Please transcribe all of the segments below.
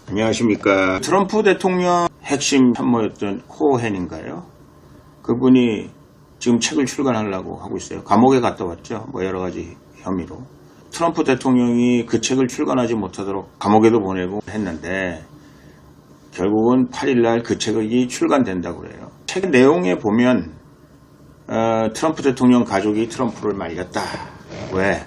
안녕하십니까. 트럼프 대통령 핵심 참모였던 코헨인가요? 그분이 지금 책을 출간하려고 하고 있어요. 감옥에 갔다 왔죠. 뭐 여러 가지 혐의로. 트럼프 대통령이 그 책을 출간하지 못하도록 감옥에도 보내고 했는데 결국은 8일날 그 책이 출간된다고 그래요. 책 내용에 보면 트럼프 대통령 가족이 트럼프를 말렸다. 왜?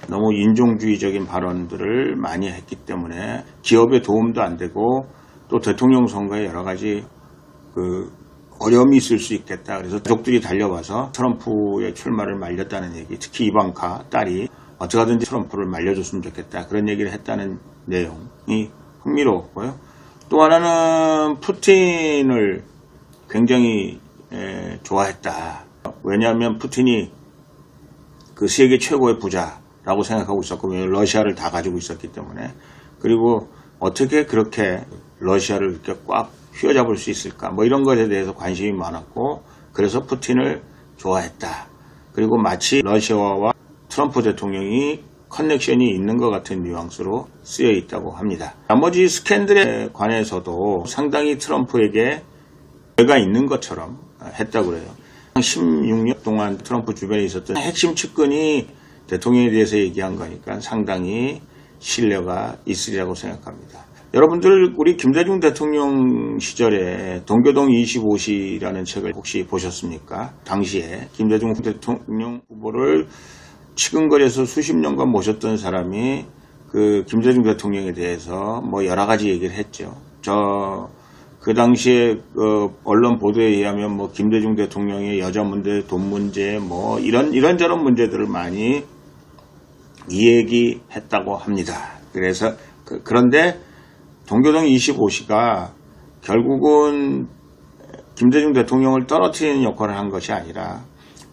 너무 인종주의적인 발언들을 많이 했기 때문에 기업에 도움도 안 되고 또 대통령 선거에 여러 가지 어려움이 있을 수 있겠다. 그래서 가족들이 달려와서 트럼프의 출마를 말렸다는 얘기, 특히 이방카 딸이 어떻게 하든지 트럼프를 말려줬으면 좋겠다. 그런 얘기를 했다는 내용이 흥미로웠고요. 또 하나는 푸틴을 굉장히 좋아했다. 왜냐하면 푸틴이 그 세계 최고의 부자라고 생각하고 있었고 러시아를 다 가지고 있었기 때문에 그리고 어떻게 그렇게 러시아를 이렇게 꽉 휘어잡을 수 있을까 뭐 이런 것에 대해서 관심이 많았고 그래서 푸틴을 좋아했다. 그리고 마치 러시아와 트럼프 대통령이 커넥션이 있는 것 같은 뉘앙스로 쓰여 있다고 합니다. 나머지 스캔들에 관해서도 상당히 트럼프에게 죄가 있는 것처럼 했다고 그래요. 16년 동안 트럼프 주변에 있었던 핵심 측근이 대통령에 대해서 얘기한 거니까 상당히 신뢰가 있으리라고 생각합니다. 여러분들 우리 김대중 대통령 시절에 동교동 25시라는 책을 혹시 보셨습니까? 당시에 김대중 대통령 후보를 치근거려서 수십 년간 모셨던 사람이 그 김대중 대통령에 대해서 뭐 여러 가지 얘기를 했죠. 그 당시에 언론 보도에 의하면 뭐 김대중 대통령의 여자 문제, 돈 문제, 뭐 이런저런 문제들을 많이 이야기했다고 합니다. 그래서 그런데 동교동 25시가 결국은 김대중 대통령을 떨어뜨리는 역할을 한 것이 아니라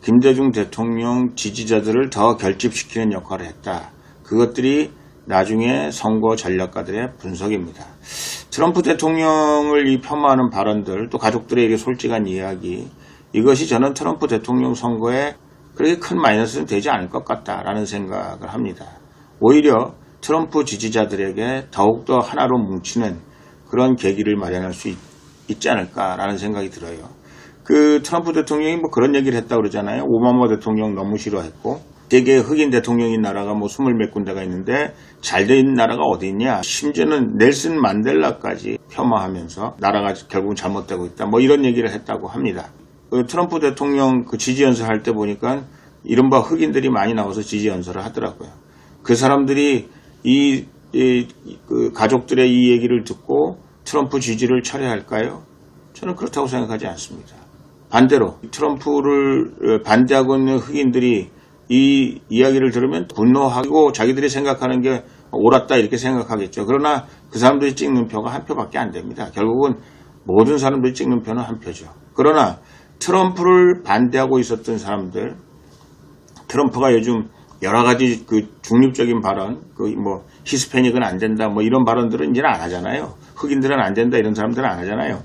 김대중 대통령 지지자들을 더 결집시키는 역할을 했다. 그것들이 나중에 선거 전략가들의 분석입니다. 트럼프 대통령을 폄하하는 발언들, 또 가족들에게 솔직한 이야기, 이것이 저는 트럼프 대통령 선거에 그렇게 큰 마이너스는 되지 않을 것 같다라는 생각을 합니다. 오히려 트럼프 지지자들에게 더욱더 하나로 뭉치는 그런 계기를 마련할 수 있지 않을까라는 생각이 들어요. 그 트럼프 대통령이 뭐 그런 얘기를 했다고 그러잖아요. 오바마 대통령 너무 싫어했고 세계 흑인 대통령인 나라가 뭐 20몇 군데가 있는데 잘된 나라가 어디 있냐. 심지어는 넬슨 만델라까지 폄하하면서 나라가 결국은 잘못되고 있다. 뭐 이런 얘기를 했다고 합니다. 트럼프 대통령 그 지지연설 할 때 보니까 이른바 흑인들이 많이 나와서 지지연설을 하더라고요. 그 사람들이 그 가족들의 이 얘기를 듣고 트럼프 지지를 철회할까요? 저는 그렇다고 생각하지 않습니다. 반대로 트럼프를 반대하고 있는 흑인들이 이 이야기를 들으면 분노하고 자기들이 생각하는 게 옳았다 이렇게 생각하겠죠. 그러나 그 사람들이 찍는 표가 한 표밖에 안 됩니다. 결국은 모든 사람들이 찍는 표는 한 표죠. 그러나 트럼프를 반대하고 있었던 사람들, 트럼프가 요즘 여러 가지 그 중립적인 발언, 뭐 히스패닉은 안 된다, 뭐 이런 발언들은 이제는 안 하잖아요. 흑인들은 안 된다 이런 사람들은 안 하잖아요.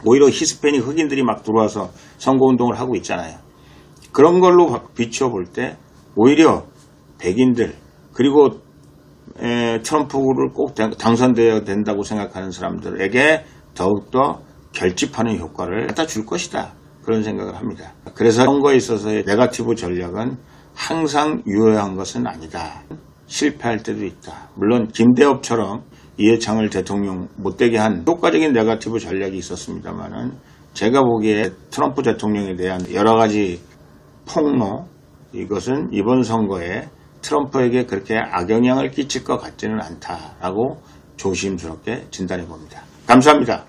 오히려 히스패닉 흑인들이 막 들어와서 선거운동을 하고 있잖아요. 그런 걸로 비춰볼 때 오히려 백인들 그리고 트럼프를 꼭 당선되어야 된다고 생각하는 사람들에게 더욱더 결집하는 효과를 갖다 줄 것이다. 그런 생각을 합니다. 그래서 선거에 있어서의 네거티브 전략은 항상 유효한 것은 아니다. 실패할 때도 있다. 물론 김대엽처럼 이해창을 대통령 못되게 한 효과적인 네거티브 전략이 있었습니다만은 제가 보기에 트럼프 대통령에 대한 여러 가지 폭로, 이것은 이번 선거에 트럼프에게 그렇게 악영향을 끼칠 것 같지는 않다라고 조심스럽게 진단해 봅니다. 감사합니다.